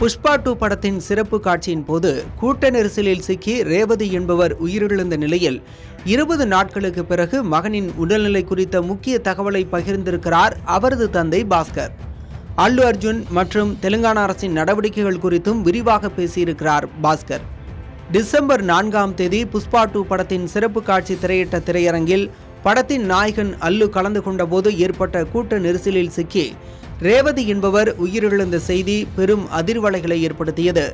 புஷ்பா 2 படத்தின் சிறப்பு காட்சியின் போது கூட்ட நெரிசலில் சிக்கி ரேவதி என்பவர் உயிரிழந்த நிலையில் 20 நாட்களுக்கு பிறகு மகனின் உடல்நிலை குறித்த முக்கிய தகவலை பகிர்ந்திருக்கிறார் அவரது தந்தை பாஸ்கர். அல்லு அர்ஜுன் மற்றும் தெலுங்கானா அரசின் நடவடிக்கைகள் குறித்தும் விரிவாக பேசியிருக்கிறார் பாஸ்கர். டிசம்பர் 4ஆம் தேதி புஷ்பா 2 படத்தின் சிறப்பு காட்சி திரையிட்ட திரையரங்கில் படத்தின் நாயகன் அல்லு கலந்து கொண்ட போது ஏற்பட்ட கூட்ட நெரிசலில் சிக்கி ரேவதி என்பவர் உயிரிழந்த செய்தி பெரும் அதிர்வலைகளை ஏற்படுத்தியது.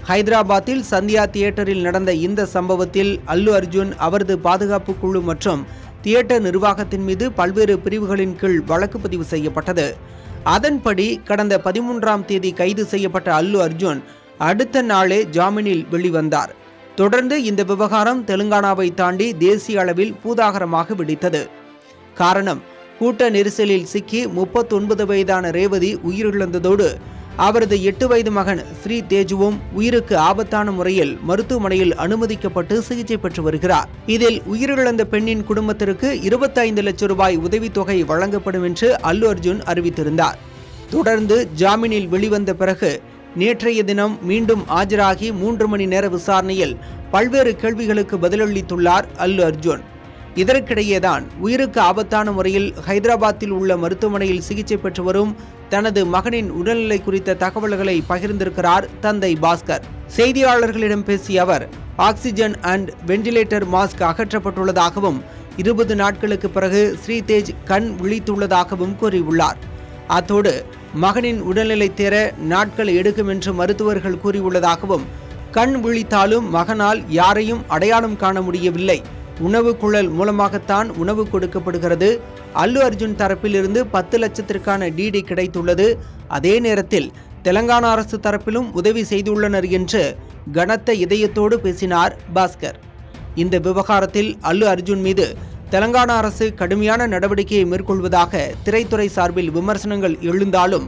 ஹைதராபாத்தில் சந்தியா தியேட்டரில் நடந்த இந்த சம்பவத்தில் அல்லு அர்ஜுன், அவரது பாதுகாப்பு குழு மற்றும் தியேட்டர் நிர்வாகத்தின் மீது பல்வேறு பிரிவுகளின் கீழ் வழக்கு பதிவு செய்யப்பட்டது. அதன்படி கடந்த 13ஆம் தேதி கைது செய்யப்பட்ட அல்லு அர்ஜுன் அடுத்த நாளே ஜாமீனில் வெளிவந்தார். தொடர்ந்து இந்த விவகாரம் தெலுங்கானாவை தாண்டி தேசிய அளவில் பூதாகரமாக வெடித்தது. காரணம், கூட்ட நெரிசலில் சிக்கி 39 வயதான ரேவதி உயிரிழந்ததோடு அவரது 8 வயது மகன் ஸ்ரீ தேஜுவும் உயிருக்கு ஆபத்தான முறையில் மருத்துவமனையில் அனுமதிக்கப்பட்டு சிகிச்சை பெற்று வருகிறார். இதில் உயிரிழந்த பெண்ணின் குடும்பத்திற்கு 25 லட்சம் ரூபாய் உதவித்தொகை வழங்கப்படும் என்று அல்லு அர்ஜுன் அறிவித்திருந்தார். தொடர்ந்து ஜாமீனில் வெளிவந்த பிறகு நேற்றைய தினம் மீண்டும் ஆஜராகி 3 மணி நேர விசாரணையில் பல்வேறு கேள்விகளுக்கு பதிலளித்துள்ளார் அல்லு அர்ஜுன். இதற்கிடையேதான் உயிருக்கு ஆபத்தான முறையில் ஹைதராபாத்தில் உள்ள மருத்துவமனையில் சிகிச்சை பெற்று வரும் தனது மகனின் உடல்நிலை குறித்த தகவல்களை பகிர்ந்திருக்கிறார் தந்தை பாஸ்கர். செய்தியாளர்களிடம் பேசிய அவர், ஆக்சிஜன் அண்ட் வெண்டிலேட்டர் மாஸ்க் அகற்றப்பட்டுள்ளதாகவும் 20 நாட்களுக்கு பிறகு ஸ்ரீதேஜ் கண் விழித்துள்ளதாகவும் கூறியுள்ளார். அத்தோடு மகனின் உடல்நிலை தேர நாட்கள் எடுக்கும் என்று மருத்துவர்கள் கூறியுள்ளதாகவும், கண் விழித்தாலும் மகனால் யாரையும் அடையாளம் காண முடியவில்லை, உணவு குழல் மூலமாகத்தான் உணவு கொடுக்கப்படுகிறது, அல்லு அர்ஜுன் தரப்பிலிருந்து 10 லட்சத்திற்கான டிடி கிடைத்துள்ளது, அதே நேரத்தில் தெலங்கானா அரசு தரப்பிலும் உதவி செய்துள்ளனர் என்று கனத்த இதயத்தோடு பேசினார் பாஸ்கர். இந்த விவகாரத்தில் அல்லு அர்ஜுன் மீது தெலங்கானா அரசு கடுமையான நடவடிக்கையை மேற்கொள்வதாக திரைத்துறை சார்பில் விமர்சனங்கள் எழுந்தாலும்,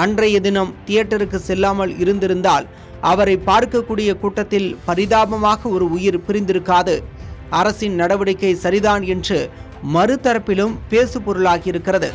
அன்றைய தினம் தியேட்டருக்கு செல்லாமல் இருந்திருந்தால் அவரை பார்க்கக்கூடிய கூட்டத்தில் பரிதாபமாக ஒரு உயிர் பிரிந்திருக்காது. அரசின் நடவடிக்கை சரிதான் என்று மறுதரப்பிலும் பேசு பொருளாகியிருக்கிறது.